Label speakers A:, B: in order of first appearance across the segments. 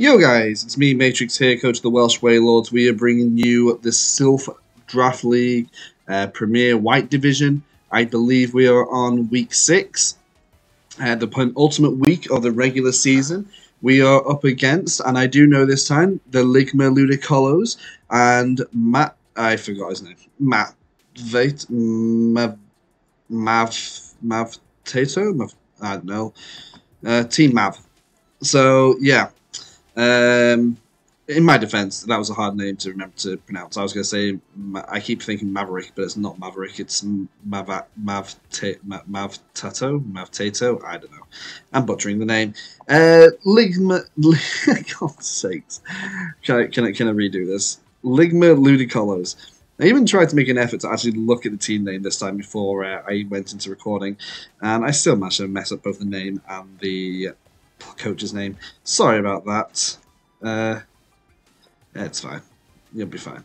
A: Yo guys, it's me, Matrix here, coach of the Welsh Wailords. We are bringing you the Silph Draft League Premier White Division. I believe we are on week 6, the penultimate week of the regular season. We are up against, and I do know this time, the Ludicolos and Matt. I forgot his name. Matt Vate Mav Tato. I don't know. Team Mav. So yeah. In my defense, that was a hard name to remember to pronounce. I was going to say, I keep thinking Maverick, but it's not Maverick. It's Tato. I don't know. I'm butchering the name. God's sakes. Can I redo this? Ligma Ludicolos. I even tried to make an effort to actually look at the team name this time before I went into recording, and I still managed to mess up both the name and the coach's name. Sorry about that. It's fine. You'll be fine.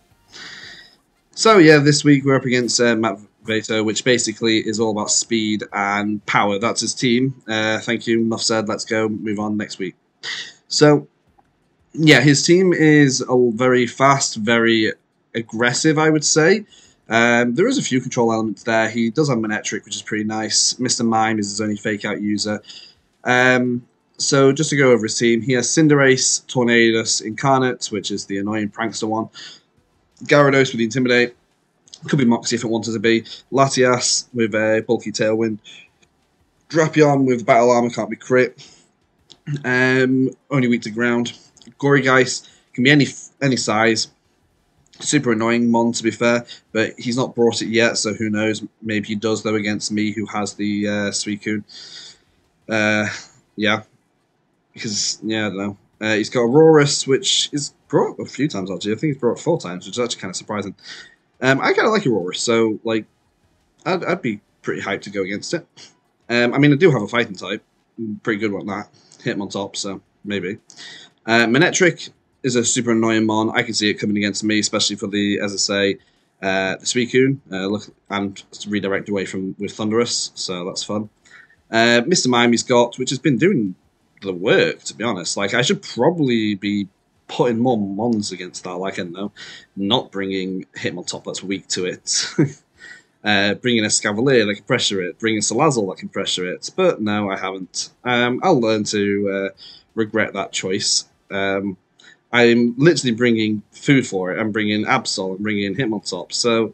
A: So yeah, this week we're up against Matt Vato, which basically is all about speed and power. That's his team. Thank you. Enough said. Let's go. Move on next week. So yeah, his team is very fast, very aggressive, I would say. There is a few control elements there. He does have Manectric, which is pretty nice. Mr. Mime is his only fake out user. So just to go over his team, he has Cinderace, Tornadus, Incarnate, which is the annoying prankster one, Gyarados with the Intimidate, could be Moxie if it wanted to be, Latias with a bulky Tailwind, Drapion with Battle Armor, can't be crit, only weak to ground, Gorygeist can be any size, super annoying Mon to be fair, but he's not brought it yet, so who knows, maybe he does though against me who has the Suicune. Yeah. Because, yeah, I don't know. He's got Aurorus, which is brought a few times, actually. I think he's brought it 4 times, which is actually kind of surprising. I kind of like Aurorus, so, like, I'd be pretty hyped to go against it. I mean, I do have a fighting type. Pretty good one, that. Hit him on top, so maybe. Manectric is a super annoying mon. I can see it coming against me, especially for the, as I say, the Suicune. Look, and redirect away with Thunderous, so that's fun. Mr. Mime he's got, which has been doing the work, to be honest. Like, I should probably be putting more mons against that, like, I don't know, not bringing Hitmontop that's weak to it. Bringing a Scavalier that can pressure it, bringing Salazzle that can pressure it, but no, I haven't. I'll learn to regret that choice. I'm literally bringing food for it. I'm bringing Absol, I'm bringing Hitmontop, so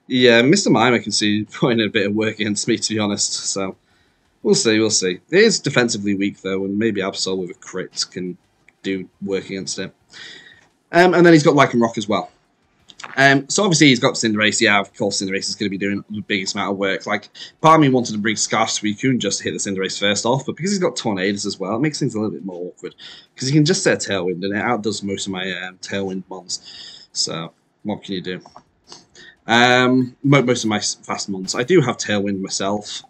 A: yeah, Mr. Mime I can see putting in a bit of work against me, to be honest, so we'll see, we'll see. It is defensively weak, though, and maybe Absol with a crit can do work against it. And then he's got Lycanroc as well. So obviously he's got Cinderace. Yeah, of course Cinderace is going to be doing the biggest amount of work. Like, part of me wanted to bring Scarf Suicune just to hit the Cinderace first off, but because he's got Tornadus as well, it makes things a little bit more awkward. Because he can just set a Tailwind, and it outdoes most of my Tailwind mons. So, what can you do? Most of my fast mons. I do have Tailwind myself.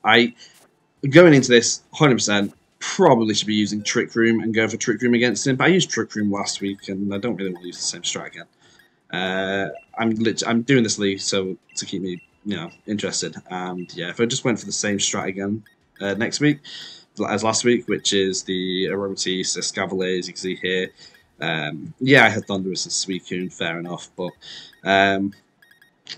A: Going into this, 100%, probably should be using Trick Room and go for Trick Room against him. But I used Trick Room last week, and I don't really want to use the same strat again. I'm doing this league so to keep me, interested. And yeah, if I just went for the same strat again next week as last week, which is the Aromatisse, the Scavalier, as you can see here. Yeah, I had Thunderous and Suicune, fair enough, but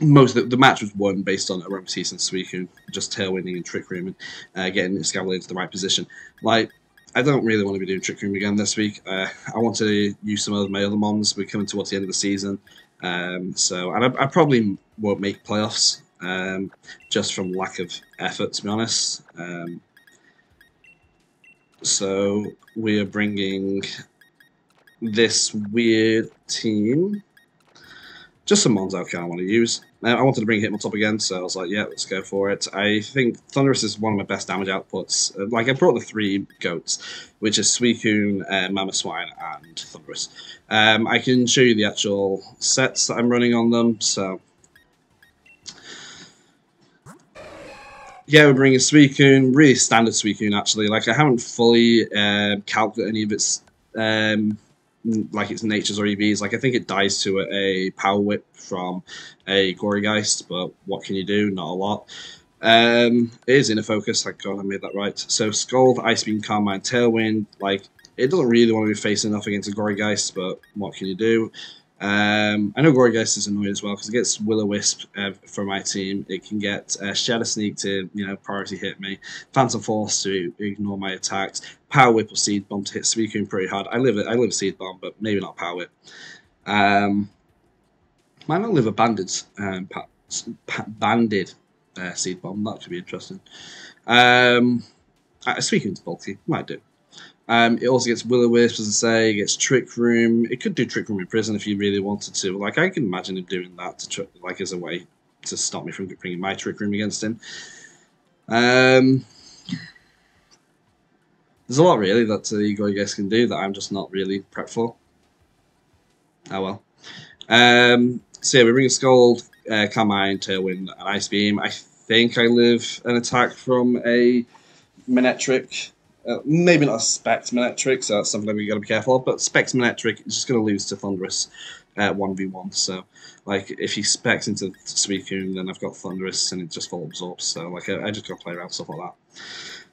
A: most of the match was won based on Aromatisse and Suicune, just tailwinding and Trick Room and getting Scavalier into the right position. Like, I don't really want to be doing Trick Room again this week. I want to use some of my other mons. We're coming towards the end of the season, and I probably won't make playoffs just from lack of effort, to be honest. So we are bringing this weird team. Just some mons I kind of want to use. I wanted to bring Hitmontop again, so I was like, yeah, let's go for it. I think Thunderous is one of my best damage outputs. Like, I brought the 3 goats, which is Suicune, Mamoswine, and Thunderous. I can show you the actual sets that I'm running on them, so yeah, we're bringing Suicune, really standard Suicune, actually. Like, I haven't fully calculated any of its like its natures or EVs. Like, I think it dies to a Power Whip from a Gorygeist, but what can you do? Not a lot. It is inner focus. Thank God I made that right. So Scald, Ice Beam, Calm Mind, Tailwind. Like, it doesn't really want to be facing off against a Gorygeist, but what can you do? I know Gorygeist is annoying as well because it gets Will-O-Wisp for my team. It can get Shadow Sneak to priority hit me, Phantom Force to ignore my attacks, Power Whip or Seed Bomb to hit Suicune pretty hard. I live Seed Bomb, but maybe not Power Whip. Might not live a banded Seed Bomb. That could be interesting. Suicune's bulky, might do. It also gets Will-O-Wisp, as I say. It gets Trick Room. It could do Trick Room in prison if you really wanted to. Like, I can imagine him doing that to as a way to stop me from bringing my Trick Room against him. There's a lot really that the Gorygeist can do that I'm just not really prepped for. Oh well. So yeah, we bring a Scald, Calm Mind, Tailwind, and Ice Beam. I think I live an attack from a Manectric. Maybe not a Specs Manectric, so that's something that we got to be careful of. But Specs Manectric is just going to lose to Thunderous 1v1. So, like, if he specs into Suicune, then I've got Thunderous and it just full absorbs. So, like, I just got to play around stuff like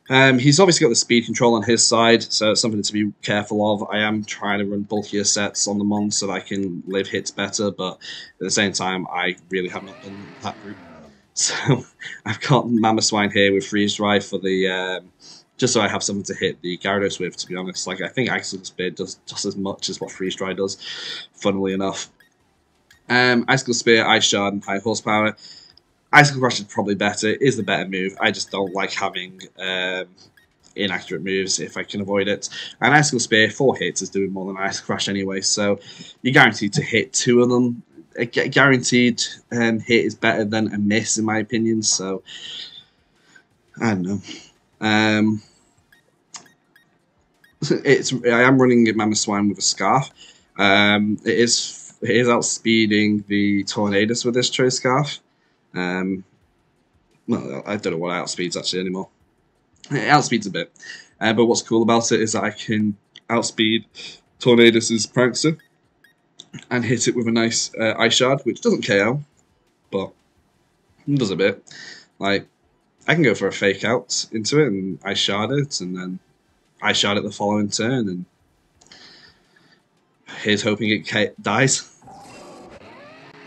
A: that. He's obviously got the speed control on his side, so it's something to be careful of. I am trying to run bulkier sets on the Mon so that I can live hits better, but at the same time, I really have not done that route. So, I've got Mamoswine here with Freeze Drive for the. Just so I have something to hit the Gyarados with, to be honest. Like, I think Icicle Spear does just as much as what Freeze Dry does, funnily enough. Icicle Spear, Ice Shard, and High Horsepower. Icicle Crush is probably better. It is the better move. I just don't like having inaccurate moves if I can avoid it. And Icicle Spear, 4 hits, is doing more than Icicle Crush anyway, so you're guaranteed to hit 2 of them. A guaranteed hit is better than a miss, in my opinion, so I don't know. I am running Mamoswine with a Scarf. It is outspeeding the Tornadus with this Choice Scarf. Well, I don't know what outspeeds actually anymore. It outspeeds a bit. But what's cool about it is that I can outspeed Tornadus's Prankster and hit it with a nice Ice Shard, which doesn't KO, but does a bit. Like, I can go for a fake out into it and Ice Shard it, and then Ice Shard it the following turn, and here's hoping it dies.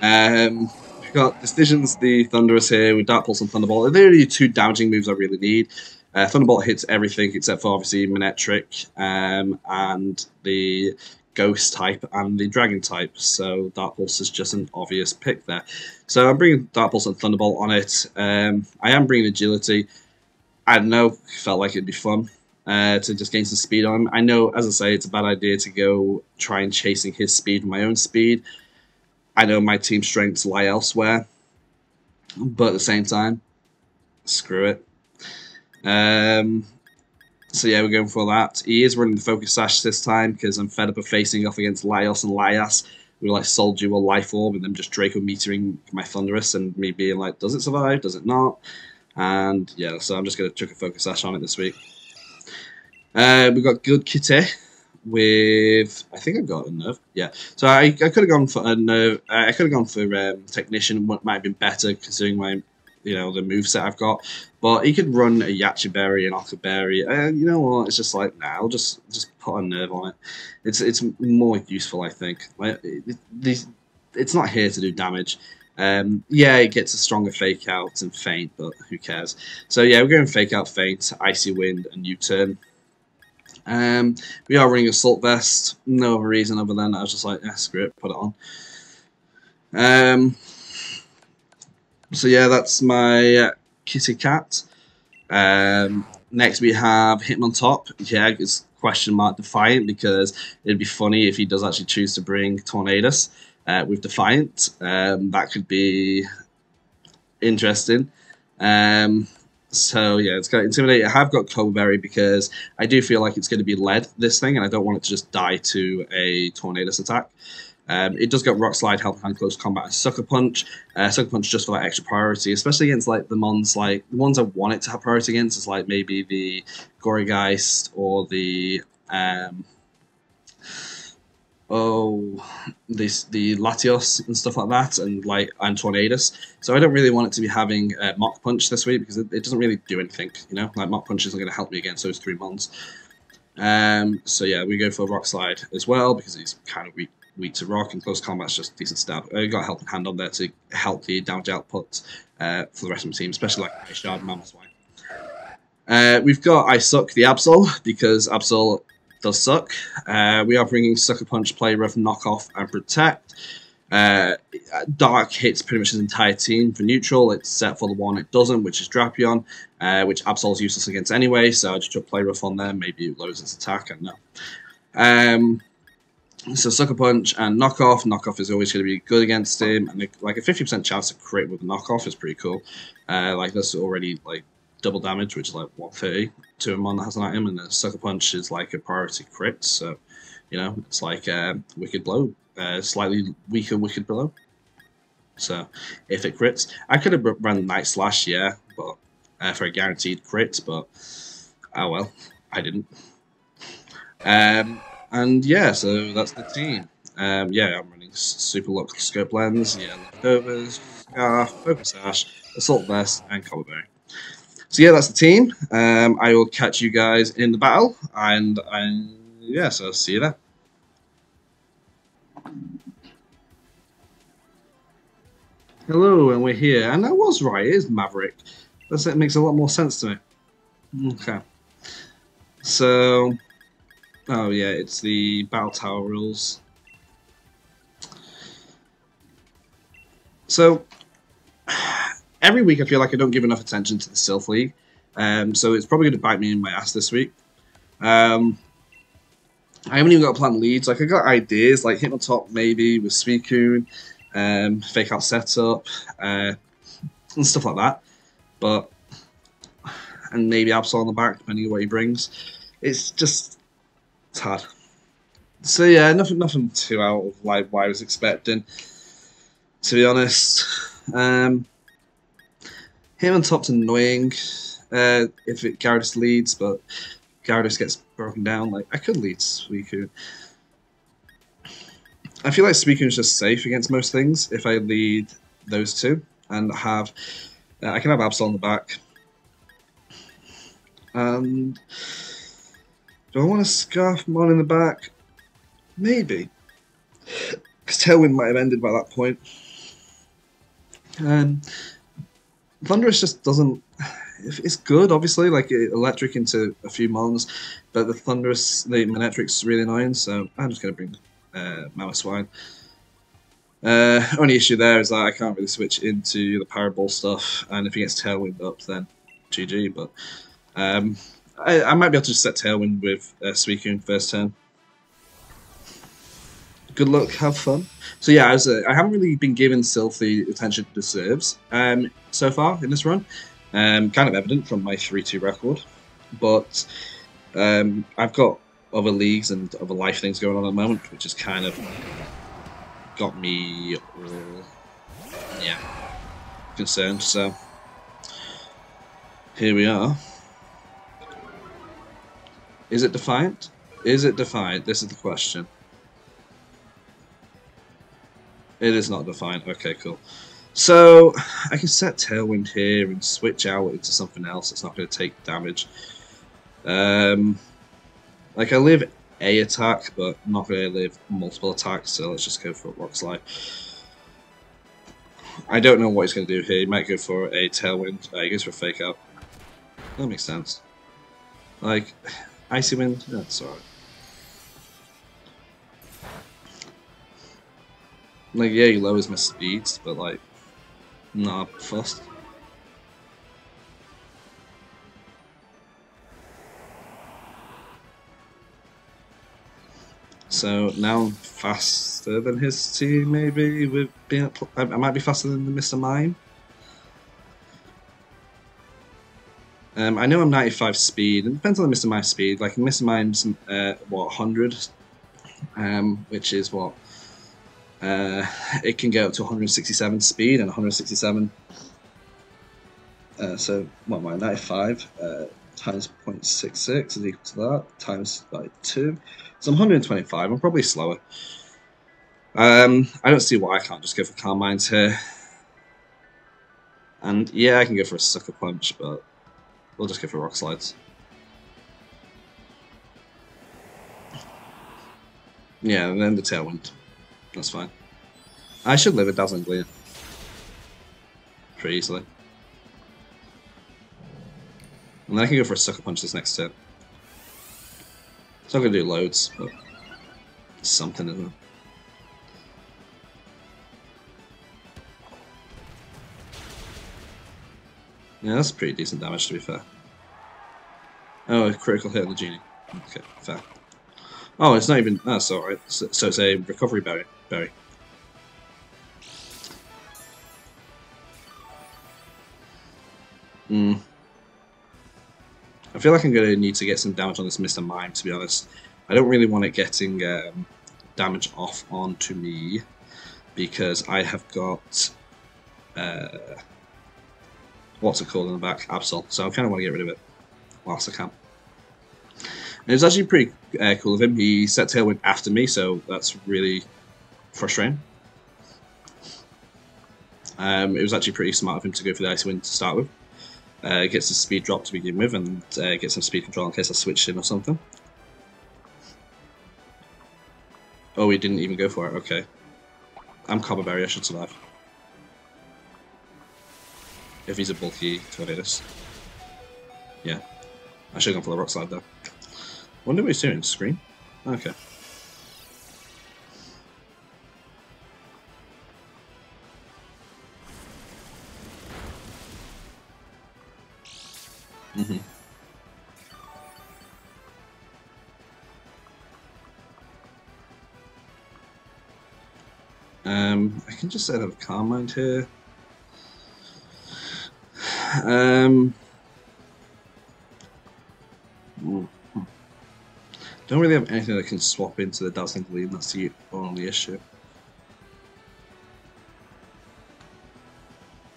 A: We've got Decisions, the Thunderous here with Dark Pulse and Thunderbolt. They're the 2 damaging moves I really need. Thunderbolt hits everything except for obviously Manectric and the Ghost type and the Dragon type, so Dark Pulse is just an obvious pick there. So I'm bringing Dark Pulse and Thunderbolt on it. I am bringing Agility. I don't know, felt like it'd be fun to just gain some speed on him. I know, as I say, it's a bad idea to go try and chasing his speed with my own speed. I know my team strengths lie elsewhere, but at the same time, screw it. So yeah, we're going for that. He is running the Focus Sash this time because I'm fed up of facing off against Laios and Laias with like Soul Dual Life Orb and then just Draco Metering my Thunderous and me being like, does it survive? Does it not? And yeah, so I'm just going to chuck a Focus Sash on it this week. We've got Good Kitty with, I think I've got a Nerve. Yeah, so I could have gone for a Nerve. I could have gone for Technician. What might have been better considering my, the moveset I've got. But he could run a Yachi Berry and Octa Berry, and you know what? It's just like, nah, I'll just put a Nerve on it. It's more useful, I think. Like, it's not here to do damage. Yeah, it gets a stronger Fake Out and Feint, but who cares? So yeah, we're going Fake Out, Feint, Icy Wind, and U-Turn. We are running Assault Vest. No other reason other than I was just like, screw it, put it on. So yeah, that's my kitty cat. Next we have Hitmontop. Yeah, it's question mark Defiant because it'd be funny if he does actually choose to bring Tornadus with Defiant. That could be interesting. So yeah, it's got Intimidate. I have got Cobra Berry because I do feel like it's going to be led this thing, and I don't want it to just die to a Tornadus attack. It does get Rock Slide, Help Hand, Close Combat, and Sucker Punch. Sucker Punch just for that extra priority, especially against like the Mons. Like the ones I want it to have priority against is like maybe the Gorygeist or the oh, the Latios and stuff like that, and Tornadus. So I don't really want it to be having Mock Punch this week because it doesn't really do anything. You know, like Mock Punch isn't going to help me against those 3 mons. So yeah, we go for Rock Slide as well because he's kind of weak to rock, and close combat's just decent stab. I got a helping hand on there to help the damage output for the rest of the team, especially like Ice Shard and Mammoth Swine. We've got I Suck the Absol because Absol does suck. We are bringing Sucker Punch, Play Rough, Knock Off, and Protect. Dark hits pretty much his entire team. For neutral, it's set for the one it doesn't, which is Drapion, which Absol's useless against anyway, so I just took Play Rough on there. Maybe it lowers its attack, I don't know. So Sucker Punch and Knockoff. Knockoff is always going to be good against him, and like a 50% chance to crit with a Knockoff is pretty cool. Like that's already like double damage, which is like 130 to a mon that has an item, and the Sucker Punch is like a priority crit, so you know it's like Wicked Blow, slightly weaker Wicked Blow. So if it crits, I could have run Night Slash, yeah, but for a guaranteed crit, but oh well, I didn't. And yeah, so that's the team. Yeah, I'm running Super Lock Scope Lens, yeah, Leftovers, Scarf, Focus Ash, Assault Vest, and Collarberry. So yeah, that's the team. I will catch you guys in the battle, and yeah, so see you there. Hello, and we're here, and I was right. It is Maverick. It makes a lot more sense to me. Okay. So, oh yeah, it's the Battle Tower rules. So, every week I feel like I don't give enough attention to the Silph League, so it's probably going to bite me in my ass this week. I haven't even got a plan leads. Like I got ideas, like hit on top maybe with Suicune, fake out setup, and stuff like that. But and maybe Absol on the back, depending on what he brings. It's hard. So yeah, nothing too out of like what I was expecting. To be honest, him on top's annoying if it Gyarados leads, but Gyarados gets broken down. Like I could lead Suicune. I feel like Suicune's just safe against most things if I lead those two and have I can have Absol on the back. And do I want to Scarf Mon in the back? Maybe. Because Tailwind might have ended by that point. Thunderous just doesn't... It's good, obviously, like electric into a few mons, but the Manetric's really annoying, so I'm just going to bring Mammoth Swine. Only issue there is that I can't really switch into the Parabol stuff, and if he gets Tailwind up, then GG, but I might be able to just set Tailwind with Suicune first turn. Good luck, have fun. So yeah, I haven't really been given Silph the attention it deserves so far in this run. Kind of evident from my 3-2 record, but I've got other leagues and other life things going on at the moment, which has kind of got me concerned. So here we are. Is it Defiant? Is it Defiant? This is the question. It is not Defiant. Okay, cool. So I can set Tailwind here and switch out into something else that's not going to take damage. Like I live a attack, but I'm not going to live multiple attacks. So let's just go for a Rock Slide. I don't know what he's going to do here. He might go for a Tailwind. He goes for a Fake Out. That makes sense. Like Icy Wind. That's alright. Like, yeah, he lowers my speeds, but like, not fussed. So now I'm faster than his team, maybe. With being, I might be faster than Mr. Mime. I know I'm 95 speed. It depends on the Mr. Mime's speed. Like Mr. Mime's what 100, which is what. It can go up to 167 speed and 167. So what am I? 95. times 0.66 is equal to that, times by 2. So I'm 125. I'm probably slower. I don't see why I can't just go for Calm Minds here. And yeah, I can go for a Sucker Punch, but we'll just go for Rock Slides. Yeah, and then the Tailwind. That's fine. I should live a Dazzling Gleam pretty easily. And then I can go for a Sucker Punch this next turn. It's not going to do loads, but it's something, isn't it? Yeah, that's pretty decent damage, to be fair. Oh, a critical hit on the Genie. Okay, fair. Oh, it's not even... That's alright. So it's a Recovery Berry. I feel like I'm going to need to get some damage on this Mr. Mime, to be honest. I don't really want it getting damage off onto me, because I have got... what's it called in the back? Absol. So I kind of want to get rid of it whilst I can. And it was actually pretty cool of him. He set Tailwind after me, so that's really frustrating. It was actually pretty smart of him to go for the Icy Wind to start with. Gets the speed drop to begin with, and gets some speed control in case I switched in or something. Oh, he didn't even go for it. Okay. I'm Copper Berry, I should survive. If he's a bulky Tornadus. Yeah. I should have gone for the Rock Slide though. Wonder what he's doing. Screen? Okay. I can just set up a Calm Mind here. Don't really have anything that can swap into the Dazzling Gleam, that's the only issue.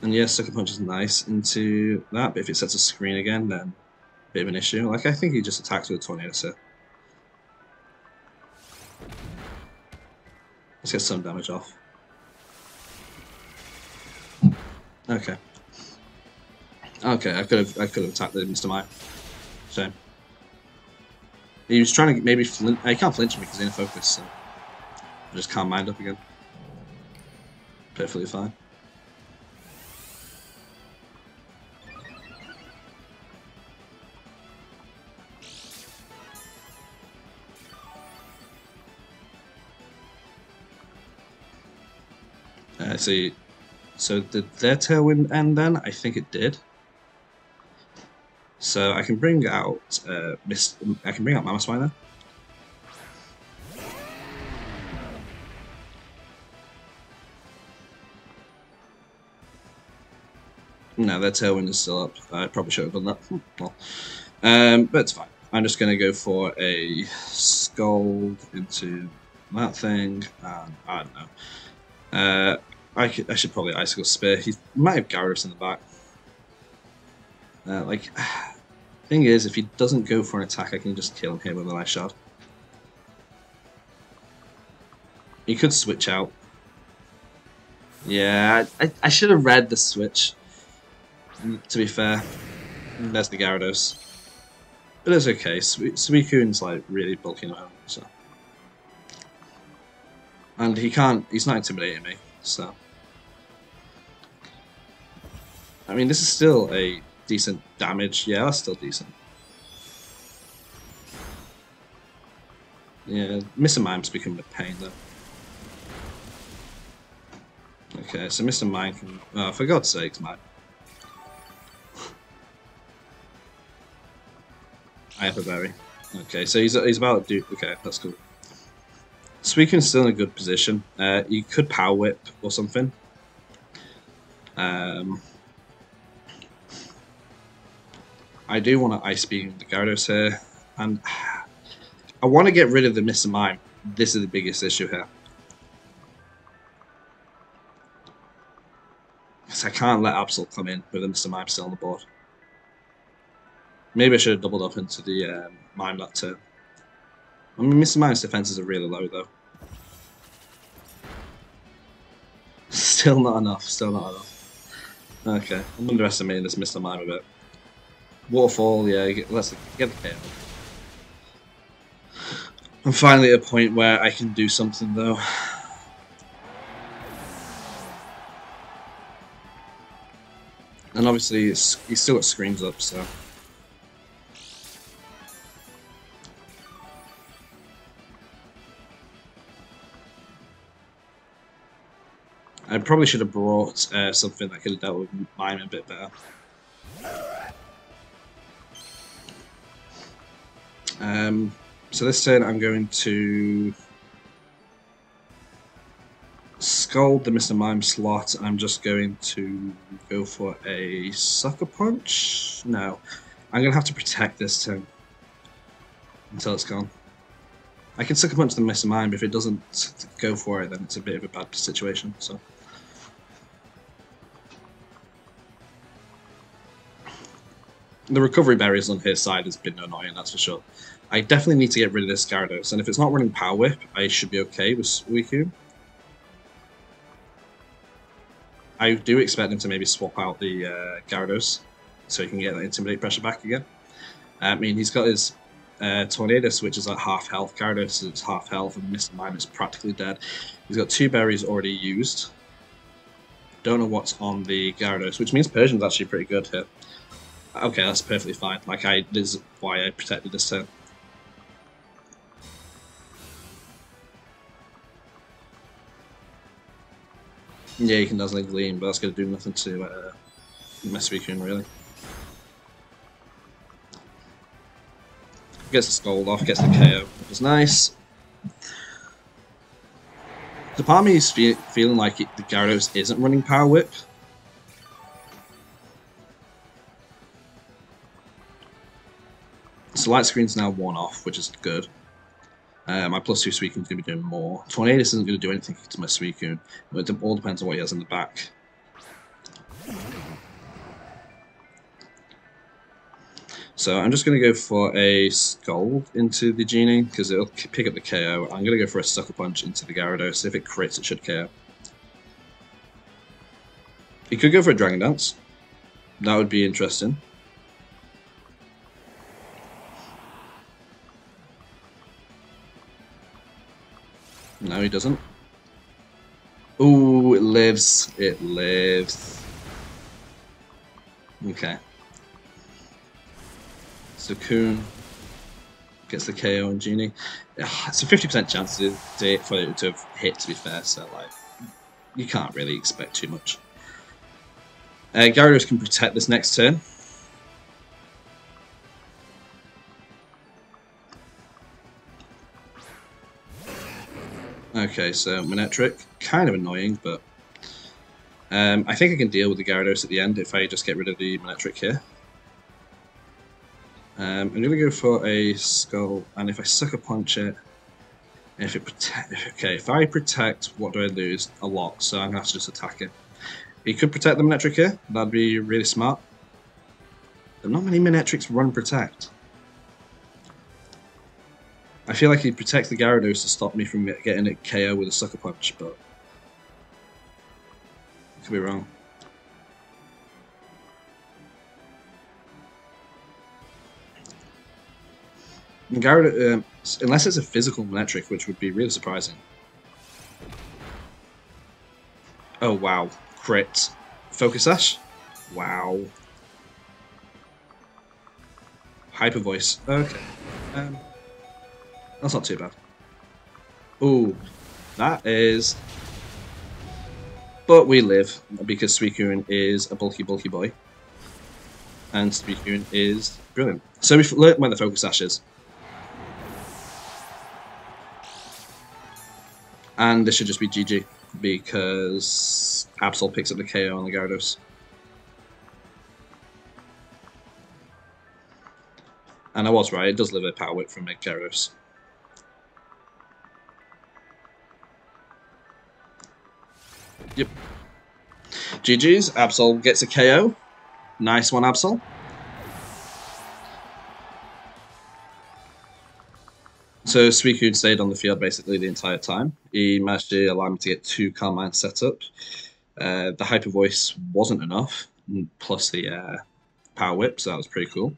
A: And yes, Sucker Punch is nice into that, but if it sets a screen again, then a bit of an issue. Like, I think he just attacks with a Tornado, so let's get some damage off. Okay. Okay, I could have attacked the Mr. Mime. Shame. He was trying to maybe flinch. He can't flinch me because he's in focus, so I just Calm Mind up again. Perfectly fine. See, so did their Tailwind end then? I think it did. So I can bring out I can bring out Mamoswine there. No, their Tailwind is still up. I probably should have done that. Well, but it's fine. I'm just going to go for a Scald into that thing, and I don't know. I should probably Icicle Spear. He might have Gyarados in the back. Thing is, if he doesn't go for an attack, I can just kill him here with an Ice Shard. He could switch out. Yeah, I should have read the switch. To be fair, there's the Gyarados. But it's okay. Suicune's like really bulky now, so. And he's not intimidating me, so. I mean, this is still a decent damage. Yeah, that's still decent. Yeah, Mr. Mime's becoming a pain though. Okay, so Mr. Mime can... Oh, for God's sakes, Mime. I have a berry. Okay, so he's about to do... Okay, that's cool. Suicune's still in a good position. You could Power Whip or something. I do want to Ice Beam the Gyarados here, and I want to get rid of the Mr. Mime. This is the biggest issue here. Because I can't let Absol come in with the Mr. Mime still on the board. Maybe I should have doubled up into the mime that turn. I mean, Mr. Mime's defenses are really low though. Still not enough. Still not enough. Okay, I'm underestimating this Mr. Mime a bit. Waterfall, yeah, let's get the KO. I'm finally at a point where I can do something though. And obviously, he's still got screens up, so. I probably should have brought something that could have dealt with Mime a bit better. So this turn I'm going to scold the Mr. Mime slot, and I'm just going to go for a Sucker Punch. No, I'm going to have to protect this turn until it's gone. I can Sucker Punch the Mr. Mime, but if it doesn't go for it, then it's a bit of a bad situation. So. The recovery barriers on his side has been annoying, that's for sure. I definitely need to get rid of this Gyarados, and if it's not running Power Whip, I should be okay with Suicune. I do expect him to maybe swap out the Gyarados, so he can get that Intimidate pressure back again. I mean, he's got his Tornadus, which is like half health. Gyarados is half health, and Mr. Mime is practically dead. He's got 2 berries already used. Don't know what's on the Gyarados, which means Persian's actually pretty good here. Okay, that's perfectly fine. Like, this is why I protected this turn. Yeah, you can Dazzling Gleam, but that's going to do nothing to mess with Suicune, really. Gets the Scold off, gets the KO, which is nice. The part of me is feeling like the Gyarados isn't running Power Whip. So Light Screen's now 1 off, which is good. My +2 Suicune's going to be doing more. Tornadus isn't going to do anything to my Suicune. It all depends on what he has in the back. So I'm just going to go for a Scold into the Genie, because it'll pick up the KO. I'm going to go for a Sucker Punch into the Gyarados. If it crits, it should KO. He could go for a Dragon Dance. That would be interesting. No, he doesn't. Ooh, it lives. It lives. Okay. So Coon gets the KO on Genie. It's a 50% chance for it to have hit, to be fair, so like you can't really expect too much. Gyarados can protect this next turn. Okay, so Manectric, kind of annoying, but I think I can deal with the Gyarados at the end if I just get rid of the Manectric here. I'm going to go for a Skull, and if I Sucker Punch it, if it if I protect, what do I lose? A lot, so I'm going to have to just attack it. He could protect the Manectric here, that'd be really smart. But not many Manectrics run Protect. I feel like he'd protect the Gyarados to stop me from getting it KO with a Sucker Punch, but I could be wrong. Gyarados, unless it's a physical Manectric, which would be really surprising. Oh wow, crit. Focus Sash? Wow. Hyper Voice. Okay. That's not too bad. Ooh, that is... But we live, because Suicune is a bulky boy. And Suicune is brilliant. So we've learnt where the Focus Sash is. And this should just be GG, because Absol picks up the KO on the Gyarados. And I was right, it does live a Power Whip from Gyarados. Yep. GG's, Absol gets a KO. Nice one, Absol. So Suicune stayed on the field basically the entire time. He managed to allow me to get 2 Calm Minds set up. The Hyper Voice wasn't enough, plus the Power Whip, so that was pretty cool.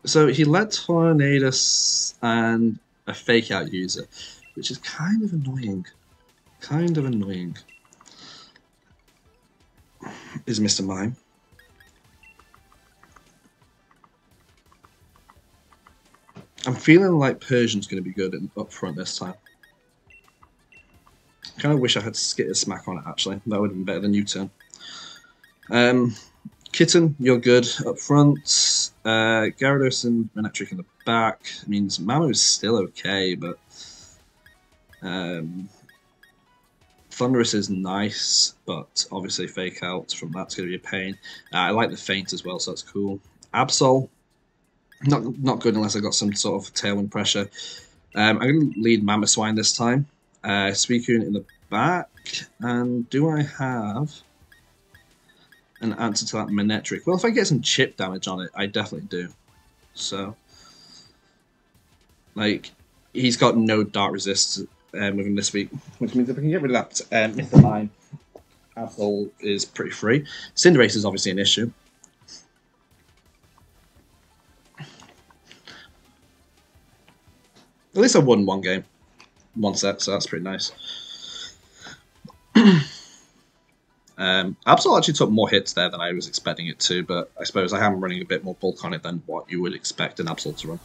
A: So he led Tornadus and a Fake Out user, which is kind of annoying. Kind of annoying. Is Mr. Mime. I'm feeling like Persian's going to be good up front this time. Kind of wish I had Skitter Smack on it, actually. That would have been better than U-Turn. Kitten, you're good up front. Gyarados and Manectric in the back. Means Mamo's still okay, but Thunderous is nice, but obviously Fake Out from that's going to be a pain. I like the Feint as well, so that's cool. Absol, not good unless I got some sort of Tailwind pressure. I'm going to lead Mamoswine this time. Suicune in the back. And do I have an answer to that Manectric? Well, if I get some chip damage on it, I definitely do. So, like, he's got no Dark Resist with him this week, which means if I can get rid of that Mr. Mime, Absol is pretty free. Cinderace is obviously an issue. At least I won one game, one set, so that's pretty nice. Absol actually took more hits there than I was expecting it to, but I suppose I am running a bit more bulk on it than what you would expect an Absol to run.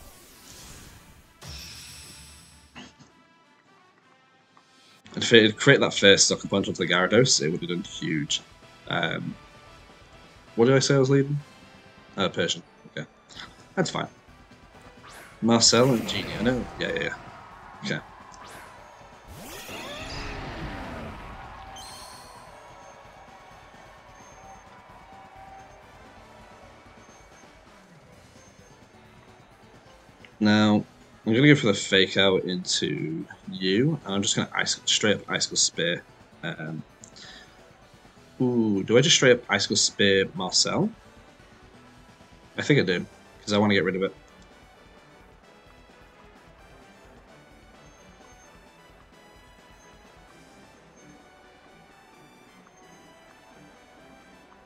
A: And if it had created that first Sucker Punch onto the Gyarados, it would have done huge. What did I say I was leading? Persian. Okay. That's fine. Marcel and Genie, I know. Yeah. Okay. Now, I'm going to go for the Fake Out into you, and I'm just going to straight up Icicle Spear. Ooh, do I just straight up Icicle Spear Marcel? I think I do, because I want to get rid of it.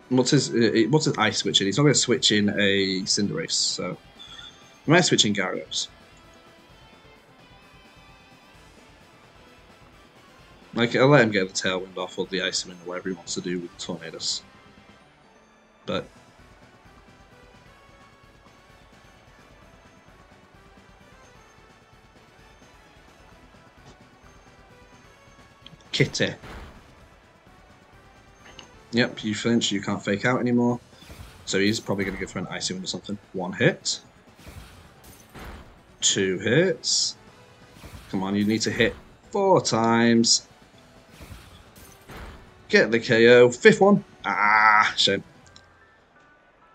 A: What's his ice switch in? He's not going to switch in a Cinderace, so I might switch in Gyarados. Like, I'll let him get the Tailwind off or the Ice Wind or whatever he wants to do with Tornadus. But Kitty. Yep, you flinch, you can't Fake Out anymore. So he's probably going to go for an Icy Wind or something. 1 hit. 2 hits. Come on, you need to hit 4 times. Get the KO. 5th one. Ah, shame.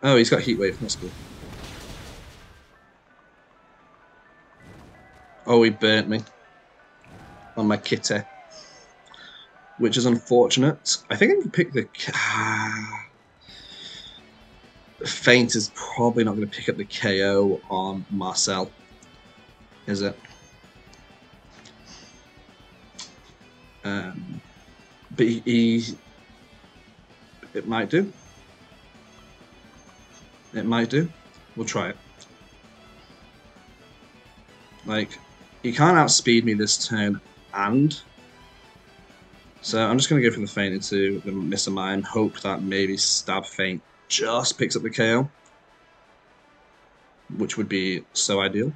A: Oh, he's got Heat Wave. That's cool. Oh, he burnt me. On my kitty. Which is unfortunate. I think I can pick the... Feint is probably not going to pick up the KO on Marcel. Is it? But he... It might do. It might do. We'll try it. Like, he can't outspeed me this turn, and... So I'm just going to go for the Feint into the Mr. Mime, hope that maybe Stab Feint just picks up the KO. Which would be so ideal.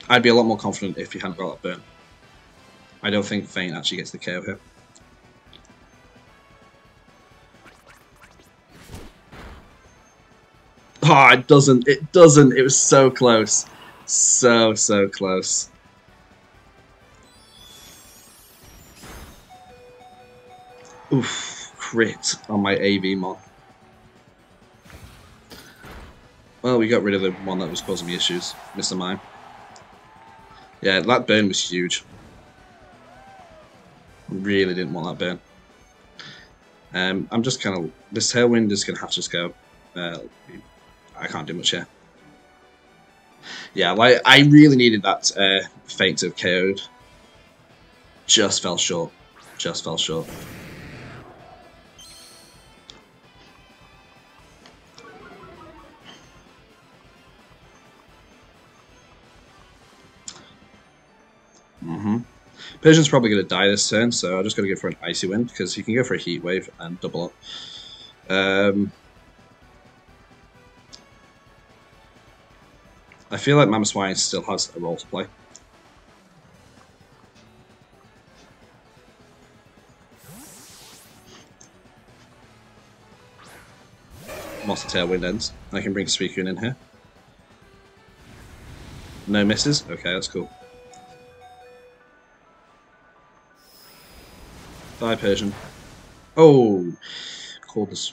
A: I'd be a lot more confident if he hadn't got that burn. I don't think Feint actually gets the KO here. Oh, it doesn't. It doesn't. It was so close. So close. Oof, crit on my AV mod. Well, we got rid of the one that was causing me issues, Mr. Mime. Yeah, that burn was huge. Really didn't want that burn. I'm just kind of... This Tailwind is going to have to just go. I can't do much here. Yeah, like, I really needed that Feint to have KO'd. Just fell short. Just fell short. Persian's probably going to die this turn, so I'm just going to go for an Icy Wind, because he can go for a Heat Wave and double up. I feel like Mama Swine still has a role to play. Once the Tailwind ends, I can bring Suicune in here. No misses? Okay, that's cool. Die, Persian. Oh! Called it.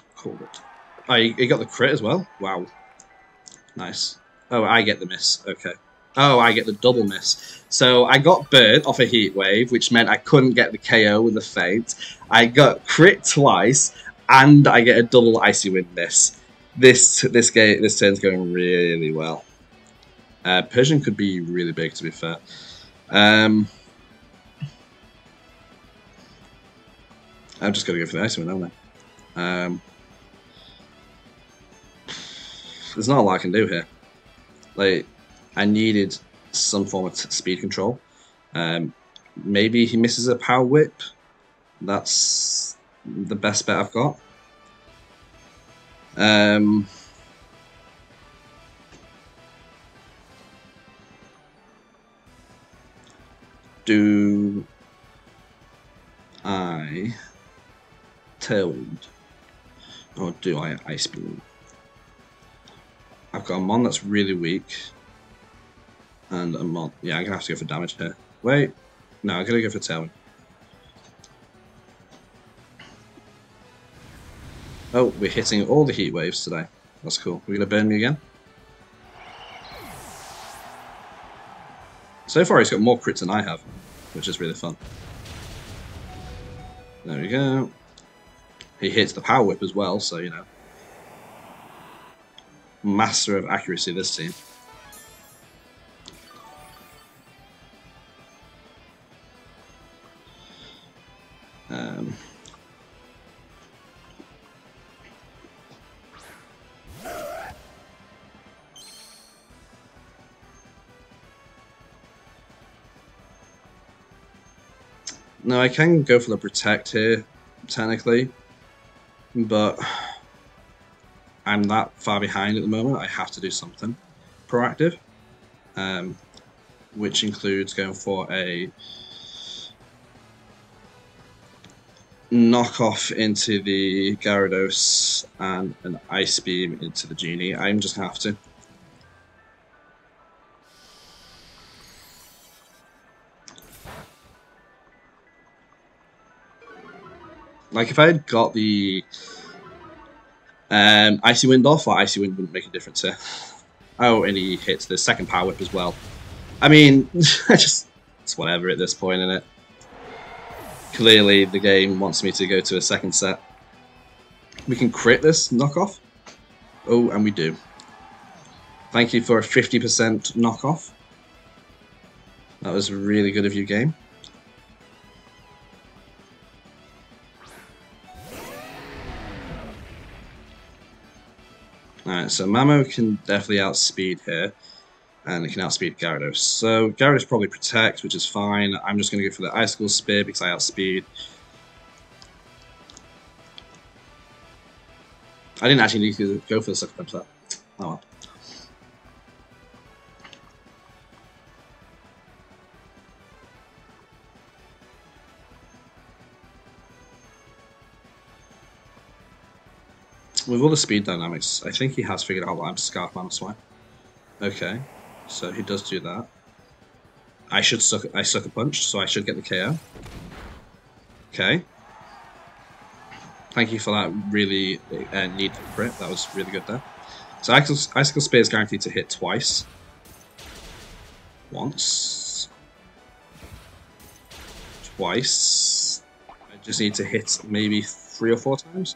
A: Oh, he got the crit as well? Wow. Nice. Oh, I get the miss. Okay. Oh, I get the double miss. So I got burnt off a Heat Wave, which meant I couldn't get the KO with the Feint. I got crit twice, and I get a double Icy Wind miss. This turn's going really well. Persian could be really big, to be fair. I'm just going to go for the Icy Wind, aren't I? There's not a lot I can do here. Like, I needed some form of speed control. Maybe he misses a Power Whip. That's the best bet I've got. Do I Tailwind? Or do I Ice Beam? I've got a Mon that's really weak. And a Mon... Yeah, I'm going to have to go for damage here. Wait. No, I'm going to go for Tailwind. Oh, we're hitting all the Heat Waves today. That's cool. We're going to burn me again? So far he's got more crits than I have, which is really fun. There we go. He hits the Power Whip as well, so, you know. Master of accuracy, this team. Now I can go for the Protect here, technically, but I'm that far behind at the moment. I have to do something proactive, which includes going for a knockoff into the Gyarados and an Ice Beam into the Genie. I'm just gonna have to. Like, if I had got the Icy Wind off, or Icy Wind wouldn't make a difference here. Oh, and he hits the second Power Whip as well. I mean, it's whatever at this point, isn't it? Clearly, the game wants me to go to a second set. We can crit this knockoff. Oh, and we do. Thank you for a 50% knockoff. That was really good of you, game. Alright, so Mamo can definitely outspeed here, and it can outspeed Gyarados. So Gyarados probably protects, which is fine. I'm just going to go for the Icicle Spear because I outspeed. I didn't actually need to go for the Sucker Punch that. Oh well. With all the speed dynamics, I think he has figured out that I'm Scarf Mama Swine. Okay, so he does do that. I Sucker Punch, so I should get the KO. Okay. Thank you for that really needful crit. That was really good there. So Icicle Spear is guaranteed to hit twice. Once. Twice. I just need to hit maybe 3 or 4 times.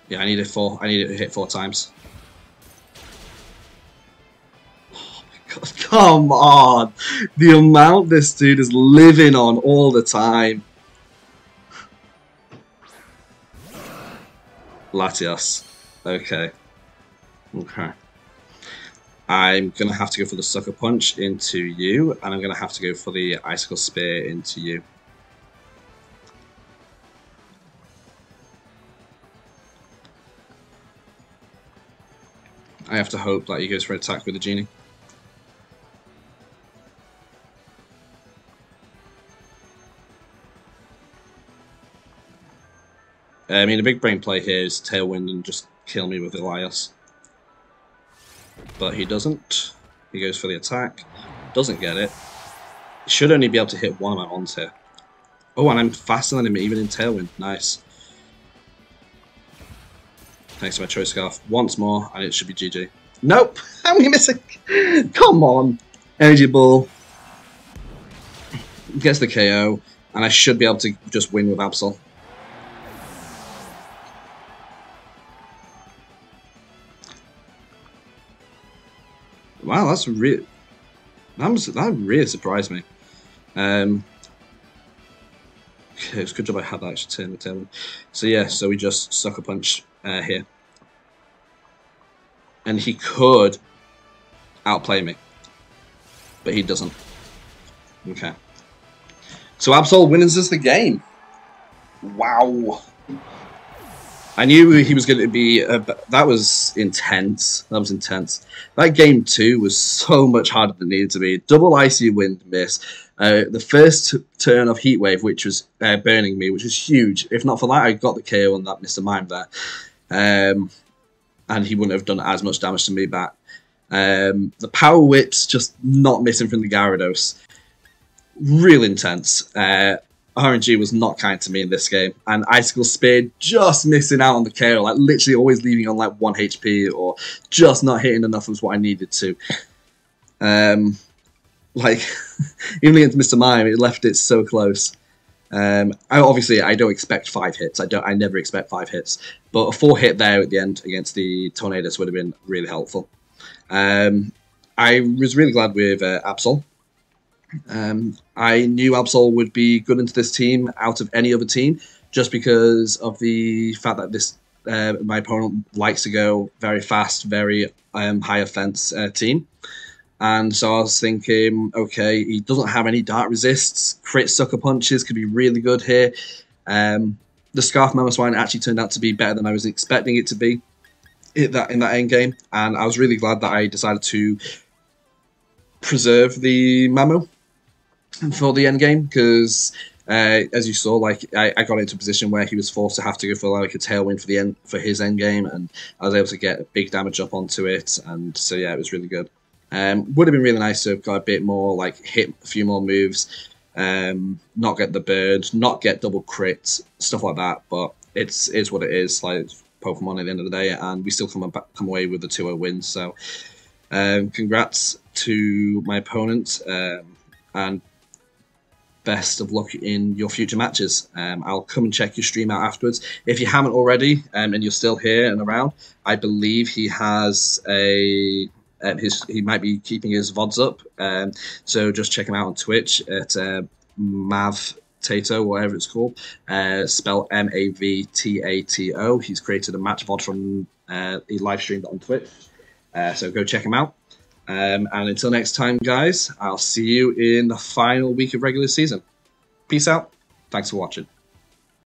A: Yeah, I need it to hit 4 times. Oh my god, come on! The amount this dude is living on all the time. Latios. Okay. Okay. I'm going to have to go for the Sucker Punch into you, and I'm going to have to go for the Icicle Spear into you. I have to hope that he goes for an attack with the Genie. I mean, a big brain play here is Tailwind and just kill me with Elias. But he doesn't. He goes for the attack. Doesn't get it. He should only be able to hit one of my ons here. Oh, and I'm faster than him even in Tailwind. Nice. Thanks to my Choice Scarf. Once more, and it should be GG. Nope! How are we missing? Come on! Energy Ball. Gets the KO, and I should be able to just win with Absol. Wow, that really surprised me. Okay, it's a good job I had that actually turn the tailwind. So yeah, so we just Sucker Punch here. And he could outplay me. But he doesn't. Okay. So Absol wins us the game. Wow. I knew he was going to be... that was intense. That was intense. That game 2 was so much harder than it needed to be. Double Icy Wind miss. The first turn of Heatwave, which was burning me, which was huge. If not for that, I got the KO on that Mr. Mime there. And he wouldn't have done as much damage to me back. The Power Whips just not missing from the Gyarados. Real intense. RNG was not kind to me in this game, and Icicle Spear just missing out on the KO, like literally always leaving on like 1 HP or just not hitting enough was what I needed to. Like even against Mr. Mime, it left it so close. Obviously I don't expect 5 hits. I never expect 5 hits, but a 4 hit there at the end against the Tornadus would have been really helpful. I was really glad with Absol. I knew Absol would be good into this team out of any other team, just because of the fact that this my opponent likes to go very fast, very high offense team. And so I was thinking, okay, he doesn't have any Dark Resists. Crit Sucker Punches could be really good here. The Scarf Mamoswine actually turned out to be better than I was expecting it to be in that end game, and I was really glad that I decided to preserve the Mamo for the end game, because as you saw, like I got into a position where he was forced to have to go for like a Tailwind for his end game, and I was able to get a big damage up onto it, and so yeah, it was really good. Would have been really nice to have got a bit more, like hit a few more moves, not get the bird, not get double crits, stuff like that. But it's what it is. Like Pokemon at the end of the day, and we still come away with the 2-0 win. So congrats to my opponent, and best of luck in your future matches. I'll come and check your stream out afterwards. If you haven't already, and you're still here and around, I believe he has a... he might be keeping his VODs up, so just check him out on Twitch at Mavtato, whatever it's called, spelled M-A-V-T-A-T-O. He's created a match VOD from he live streamed on Twitch, so go check him out. And until next time, guys, I'll see you in the final week of regular season. Peace out. Thanks for watching.